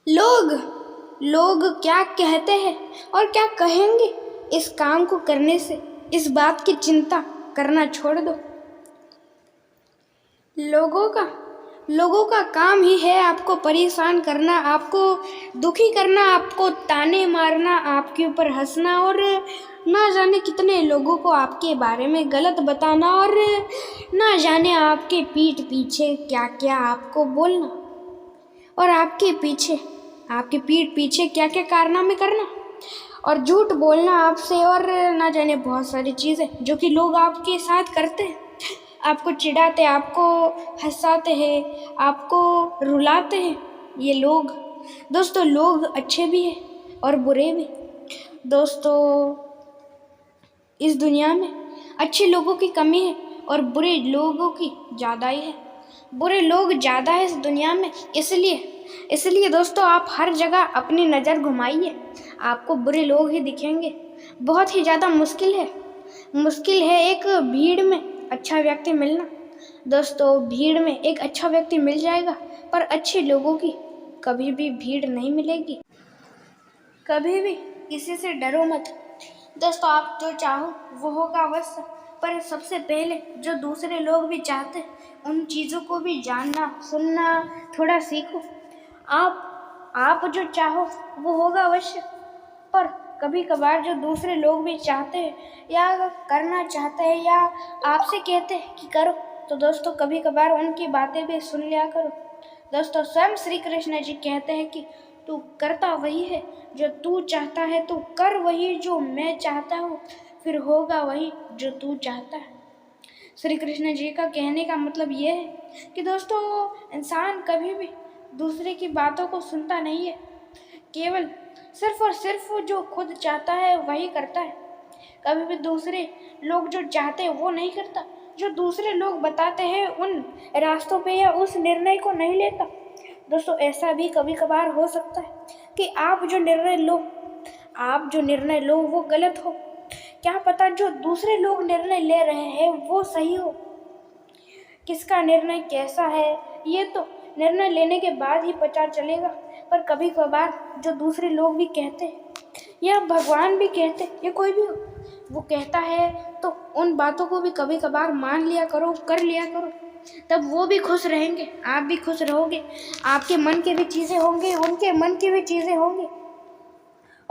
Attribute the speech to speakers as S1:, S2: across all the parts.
S1: लोग लोग क्या कहते हैं और क्या कहेंगे, इस काम को करने से इस बात की चिंता करना छोड़ दो। लोगों का काम ही है आपको परेशान करना, आपको दुखी करना, आपको ताने मारना, आपके ऊपर हंसना और ना जाने कितने लोगों को आपके बारे में गलत बताना और ना जाने आपके पीठ पीछे क्या क्या आपको बोलना और आपके पीठ पीछे क्या क्या कारनामे करना और झूठ बोलना आपसे और ना जाने बहुत सारी चीज़ें जो कि लोग आपके साथ करते हैं। आपको चिढ़ाते, आपको हंसाते हैं, आपको रुलाते हैं। ये लोग दोस्तों, लोग अच्छे भी हैं और बुरे भी। दोस्तों, इस दुनिया में अच्छे लोगों की कमी है और बुरे लोगों की ज़्यादा ही है। बुरे लोग ज़्यादा है इस दुनिया में, इसलिए दोस्तों आप हर जगह अपनी नज़र घुमाइए, आपको बुरे लोग ही दिखेंगे। बहुत ही ज़्यादा मुश्किल है एक भीड़ में अच्छा व्यक्ति मिलना। दोस्तों, भीड़ में एक अच्छा व्यक्ति मिल जाएगा, पर अच्छे लोगों की कभी भी भीड़ नहीं मिलेगी। कभी भी किसी से डरो मत। दोस्तों, आप जो चाहो वो होगा अवश्य, पर सबसे पहले जो दूसरे लोग भी चाहते उन चीज़ों को भी जानना, सुनना, थोड़ा सीखो। आप जो चाहो वो होगा अवश्य, पर कभी कभार जो दूसरे लोग भी चाहते हैं या करना चाहते हैं या आपसे कहते हैं कि करो, तो दोस्तों कभी कभार उनकी बातें भी सुन लिया करो। दोस्तों, स्वयं श्री कृष्ण जी कहते हैं कि तू करता वही है जो तू चाहता है, तू कर वही जो मैं चाहता हूँ, फिर होगा वही जो तू चाहता है। श्री कृष्ण जी का कहने का मतलब ये है कि दोस्तों, इंसान कभी भी दूसरे की बातों को सुनता नहीं है, केवल सिर्फ और सिर्फ जो खुद चाहता है वही करता है। कभी भी दूसरे लोग जो चाहते हैं वो नहीं करता, जो दूसरे लोग बताते हैं उन रास्तों पे या उस निर्णय को नहीं लेता। दोस्तों, ऐसा भी कभी कभार हो सकता है कि आप जो निर्णय लो वो गलत हो। क्या पता जो दूसरे लोग निर्णय ले रहे हैं वो सही हो। किसका निर्णय कैसा है ये तो निर्णय लेने के बाद ही पता चलेगा, पर कभी कभार जो दूसरे लोग भी कहते हैं या भगवान भी कहते या कोई भी हो, वो कहता है तो उन बातों को भी कभी कभार मान लिया करो, कर लिया करो, तब वो भी खुश रहेंगे, आप भी खुश रहोगे। आपके मन की भी चीज़ें होंगी, उनके मन की भी चीज़ें होंगी,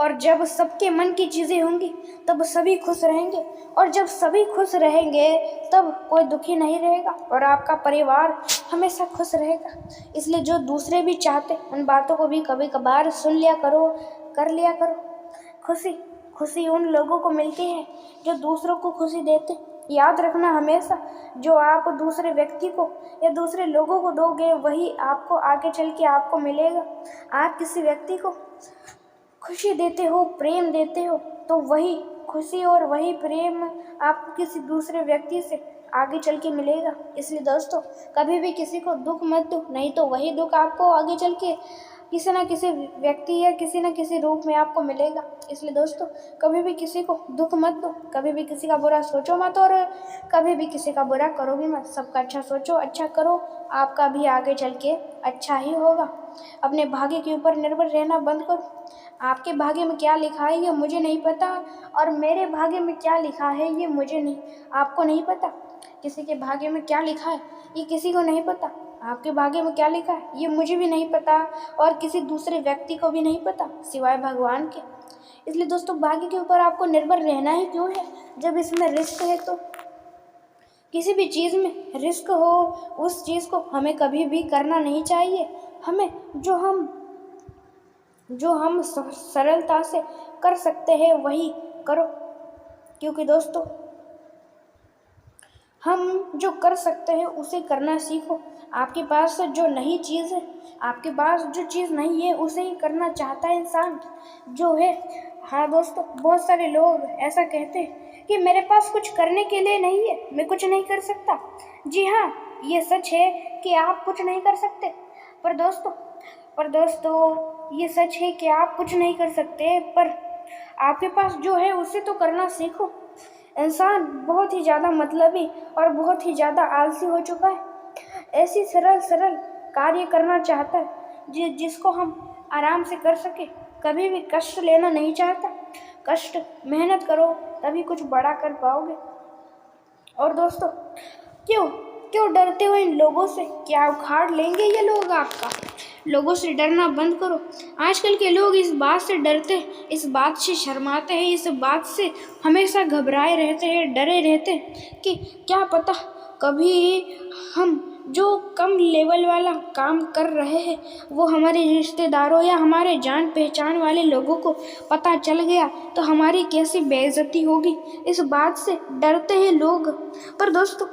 S1: और जब सबके मन की चीज़ें होंगी तब सभी खुश रहेंगे, और जब सभी खुश रहेंगे तब कोई दुखी नहीं रहेगा और आपका परिवार हमेशा खुश रहेगा। इसलिए जो दूसरे भी चाहते उन बातों को भी कभी कभार सुन लिया करो, कर लिया करो। खुशी उन लोगों को मिलती है जो दूसरों को खुशी देते। याद रखना हमेशा, जो आप दूसरे व्यक्ति को या दूसरे लोगों को दोगे वही आपको आगे चल के आपको मिलेगा। आप किसी व्यक्ति को खुशी देते हो, प्रेम देते हो, तो वही खुशी और वही प्रेम आपको किसी दूसरे व्यक्ति से आगे चल के मिलेगा। इसलिए दोस्तों, कभी भी किसी को दुख मत दो, नहीं तो वही दुख आपको आगे चल के किसी न किसी व्यक्ति या किसी न किसी रूप में आपको मिलेगा। इसलिए दोस्तों, कभी भी किसी को दुख मत दो, कभी भी किसी का बुरा सोचो मत और कभी भी किसी का बुरा करो भी मत। सबका अच्छा सोचो, अच्छा करो, आपका भी आगे चल के अच्छा ही होगा। अपने भाग्य के ऊपर निर्भर रहना बंद करो। आपके भाग्य में क्या लिखा है ये मुझे नहीं पता, और मेरे भाग्य में क्या लिखा है ये आपको नहीं पता। किसी के भाग्य में क्या लिखा है ये किसी को नहीं पता। आपके भाग्य में क्या लिखा है ये मुझे भी नहीं पता और किसी दूसरे व्यक्ति को भी नहीं पता सिवाय भगवान के। इसलिए दोस्तों, भाग्य के ऊपर आपको निर्भर रहना ही क्यों है, जब इसमें रिस्क है। तो किसी भी चीज़ में रिस्क हो, उस चीज़ को हमें कभी भी करना नहीं चाहिए। हमें जो हम सरलता से कर सकते हैं वही करो, क्योंकि दोस्तों, हम जो कर सकते हैं उसे करना सीखो। आपके पास जो नई चीज़ है, आपके पास जो चीज़ नहीं है उसे ही करना चाहता है इंसान जो है। हाँ दोस्तों, बहुत सारे लोग ऐसा कहते हैं कि मेरे पास कुछ करने के लिए नहीं है, मैं कुछ नहीं कर सकता। जी हाँ, ये सच है कि आप कुछ नहीं कर सकते, पर दोस्तों ये सच है कि आप कुछ नहीं कर सकते, पर आपके पास जो है उसे तो करना सीखो। इंसान बहुत ही ज़्यादा मतलबी और बहुत ही ज़्यादा आलसी हो चुका है। ऐसी सरल कार्य करना चाहता है जिसको हम आराम से कर सके, कभी भी कष्ट लेना नहीं चाहता। कष्ट मेहनत करो तभी कुछ बड़ा कर पाओगे। और दोस्तों, क्यों डरते हो इन लोगों से? क्या उखाड़ लेंगे ये लोग आपका? लोगों से डरना बंद करो। आजकल के लोग इस बात से डरते हैं, इस बात से शर्माते हैं, इस बात से हमेशा घबराए रहते हैं, डरे रहते हैं कि क्या पता कभी हम जो कम लेवल वाला काम कर रहे हैं वो हमारे रिश्तेदारों या हमारे जान पहचान वाले लोगों को पता चल गया तो हमारी कैसी बेइज्जती होगी। इस बात से डरते हैं लोग। पर दोस्तों,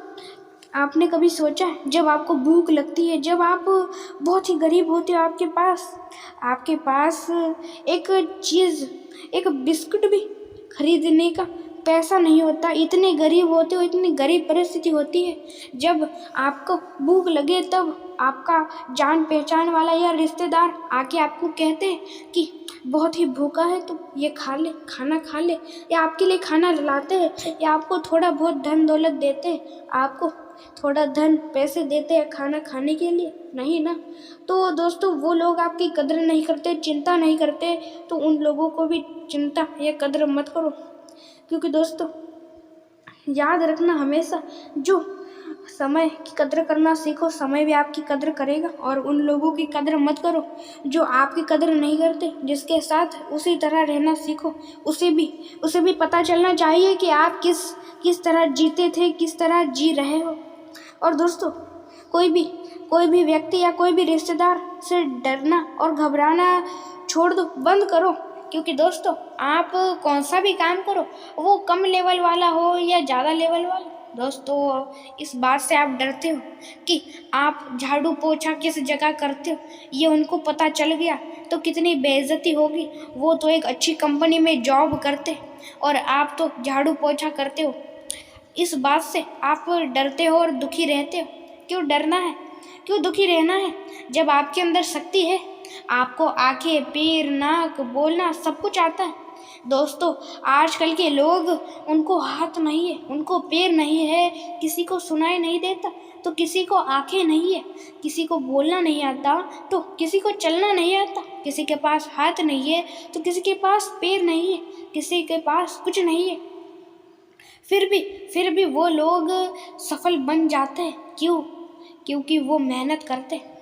S1: आपने कभी सोचा है, जब आपको भूख लगती है, जब आप बहुत ही गरीब होते हो, आपके पास एक बिस्कुट भी खरीदने का पैसा नहीं होता, इतने गरीब होते हो, इतनी गरीब परिस्थिति होती है, जब आपको भूख लगे तब आपका जान पहचान वाला या रिश्तेदार आके आपको कहते हैं कि बहुत ही भूखा है तो ये खा ले, खाना खा ले, या आपके लिए खाना लाते हैं, या आपको थोड़ा बहुत धन दौलत देते हैं, आपको थोड़ा धन पैसे देते हैं खाना खाने के लिए? नहीं ना। तो दोस्तों, वो लोग आपकी कदर नहीं करते, चिंता नहीं करते, तो उन लोगों को भी चिंता या कदर मत करो। क्योंकि दोस्तों, याद रखना हमेशा, जो समय की कदर करना सीखो, समय भी आपकी कदर करेगा। और उन लोगों की कदर मत करो जो आपकी कदर नहीं करते, जिसके साथ उसी तरह रहना सीखो। उसे भी पता चलना चाहिए कि आप किस तरह जीते थे, किस तरह जी रहे हो। और दोस्तों, कोई भी व्यक्ति या कोई भी रिश्तेदार से डरना और घबराना छोड़ दो, बंद करो। क्योंकि दोस्तों, आप कौन सा भी काम करो, वो कम लेवल वाला हो या ज़्यादा लेवल वाला, दोस्तों इस बात से आप डरते हो कि आप झाड़ू पोछा किस जगह करते हो, ये उनको पता चल गया तो कितनी बेइज्जती होगी। वो तो एक अच्छी कंपनी में जॉब करते और आप तो झाड़ू पोछा करते हो। इस बात से आप डरते हो और दुखी रहते हो। क्यों डरना है, क्यों दुखी रहना है, जब आपके अंदर शक्ति है? आपको आंखें, पैर, नाक, बोलना सब कुछ आता है। दोस्तों, आजकल के लोग, उनको हाथ नहीं है, उनको पैर नहीं है, किसी को सुनाई नहीं देता तो किसी को आंखें नहीं है, किसी को बोलना नहीं आता तो किसी को चलना नहीं आता, किसी के पास हाथ नहीं है तो किसी के पास पैर नहीं है, किसी के पास कुछ नहीं है। फिर भी वो लोग सफल बन जाते हैं। क्यों? क्योंकि वो मेहनत करते हैं।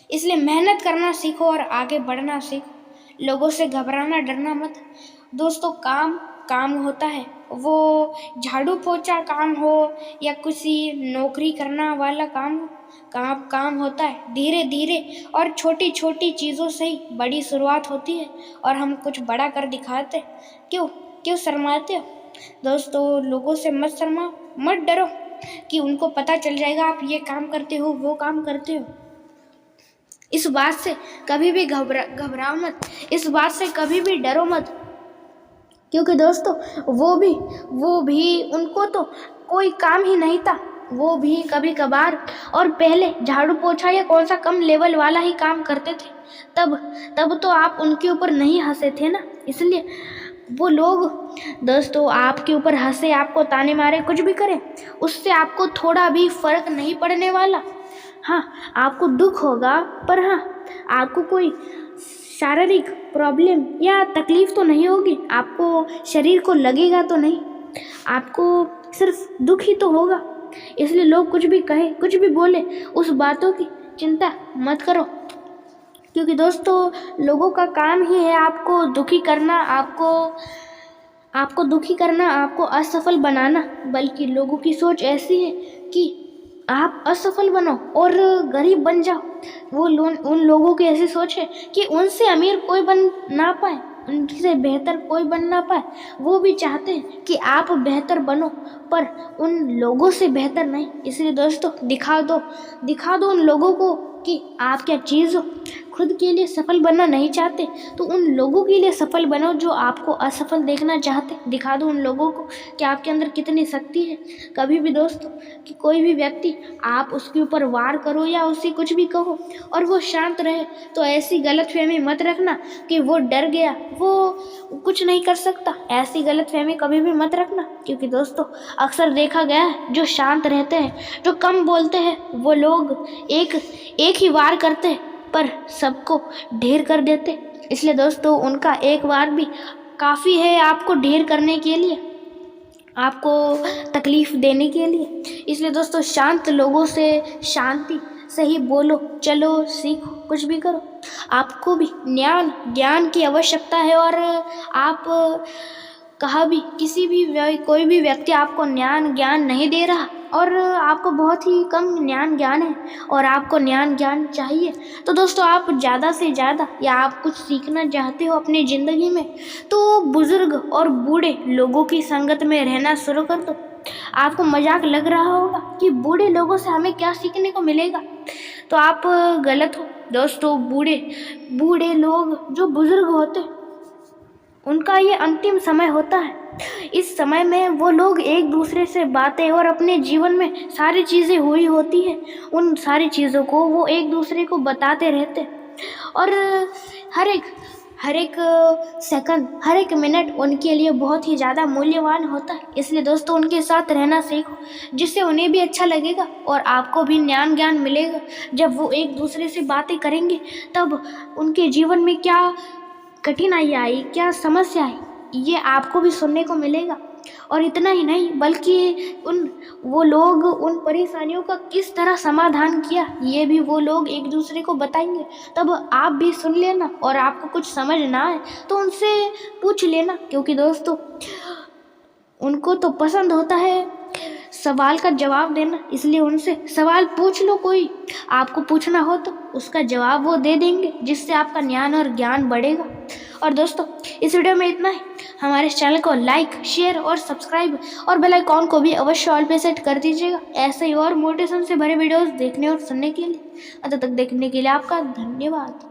S1: इसलिए मेहनत करना सीखो और आगे बढ़ना सीखो। लोगों से घबराना, डरना मत। दोस्तों, काम होता है, वो झाड़ू पोछा काम हो या किसी नौकरी करना वाला काम हो, काम होता है। धीरे धीरे और छोटी छोटी चीज़ों से ही बड़ी शुरुआत होती है और हम कुछ बड़ा कर दिखाते हैं। क्यों शर्माते हो? दोस्तों, लोगों से मत शर्माओ, मत डरो कि उनको पता चल जाएगा आप ये काम करते हो, वो काम करते हो। इस बात से कभी भी घबराओ मत, इस बात से कभी भी डरो मत। क्योंकि दोस्तों, वो भी उनको तो कोई काम ही नहीं था, वो भी कभी कभार और पहले झाड़ू पोछा या कौन सा कम लेवल वाला ही काम करते थे। तब तो आप उनके ऊपर नहीं हंसे थे ना। इसलिए वो लोग दोस्तों आपके ऊपर हंसे, आपको ताने मारे, कुछ भी करें, उससे आपको थोड़ा भी फर्क नहीं पड़ने वाला। हाँ, आपको दुख होगा, पर हाँ, आपको कोई शारीरिक प्रॉब्लम या तकलीफ तो नहीं होगी, आपको शरीर को लगेगा तो नहीं, आपको सिर्फ दुख ही तो होगा। इसलिए लोग कुछ भी कहे, कुछ भी बोले, उस बातों की चिंता मत करो। क्योंकि दोस्तों, लोगों का काम ही है आपको दुखी करना, आपको दुखी करना, आपको असफल बनाना। बल्कि लोगों की सोच ऐसी है कि आप असफल बनो और गरीब बन जाओ। उन लोगों की ऐसी सोच है कि उनसे अमीर कोई बन ना पाए, उनसे बेहतर कोई बन ना पाए। वो भी चाहते हैं कि आप बेहतर बनो, पर उन लोगों से बेहतर नहीं। इसलिए दोस्तों, दिखा दो उन लोगों को कि आप क्या चीज़ हो। खुद के लिए सफल बनना नहीं चाहते तो उन लोगों के लिए सफल बनो जो आपको असफल देखना चाहते। दिखा दो उन लोगों को कि आपके अंदर कितनी शक्ति है। कभी भी दोस्तों, कि कोई भी व्यक्ति आप उसके ऊपर वार करो या उसे कुछ भी कहो और वो शांत रहे, तो ऐसी गलतफहमी मत रखना कि वो डर गया, वो कुछ नहीं कर सकता। ऐसी गलतफहमी कभी भी मत रखना। क्योंकि दोस्तों, अक्सर देखा गया है, जो शांत रहते हैं, जो कम बोलते हैं, वो लोग एक ही वार करते हैं पर सबको ढेर कर देते। इसलिए दोस्तों उनका एक बार भी काफ़ी है आपको ढेर करने के लिए, आपको तकलीफ़ देने के लिए। इसलिए दोस्तों शांत लोगों से शांति से ही बोलो, चलो, सीखो, कुछ भी करो। आपको भी ज्ञान की आवश्यकता है और आप कहा भी किसी भी कोई भी व्यक्ति आपको ज्ञान नहीं दे रहा और आपको बहुत ही कम ज्ञान है और आपको ज्ञान चाहिए, तो दोस्तों आप ज़्यादा से ज़्यादा या आप कुछ सीखना चाहते हो अपनी ज़िंदगी में तो बुज़ुर्ग और बूढ़े लोगों की संगत में रहना शुरू कर दो। आपको मजाक लग रहा होगा कि बूढ़े लोगों से हमें क्या सीखने को मिलेगा, तो आप गलत हो दोस्तों। बूढ़े लोग जो बुज़ुर्ग होते उनका ये अंतिम समय होता है। इस समय में वो लोग एक दूसरे से बातें और अपने जीवन में सारी चीज़ें हुई होती हैं, उन सारी चीज़ों को वो एक दूसरे को बताते रहते और हर एक सेकंड, हर एक मिनट उनके लिए बहुत ही ज़्यादा मूल्यवान होता है। इसलिए दोस्तों उनके साथ रहना सीखो, जिससे उन्हें भी अच्छा लगेगा और आपको भी ज्ञान मिलेगा। जब वो एक दूसरे से बातें करेंगे तब उनके जीवन में क्या कठिनाई आई, क्या समस्या आई, ये आपको भी सुनने को मिलेगा। और इतना ही नहीं बल्कि वो लोग उन परेशानियों का किस तरह समाधान किया ये भी वो लोग एक दूसरे को बताएंगे। तब आप भी सुन लेना और आपको कुछ समझ ना आए तो उनसे पूछ लेना, क्योंकि दोस्तों उनको तो पसंद होता है सवाल का जवाब देना। इसलिए उनसे सवाल पूछ लो, कोई आपको पूछना हो तो उसका जवाब वो दे देंगे, जिससे आपका ज्ञान बढ़ेगा। और दोस्तों इस वीडियो में इतना ही। हमारे इस चैनल को लाइक, शेयर और सब्सक्राइब और बेल आइकॉन को भी अवश्य ऑल पे सेट कर दीजिएगा, ऐसे ही और मोटिवेशन से भरे वीडियोस देखने और सुनने के लिए। अंत तक देखने के लिए आपका धन्यवाद।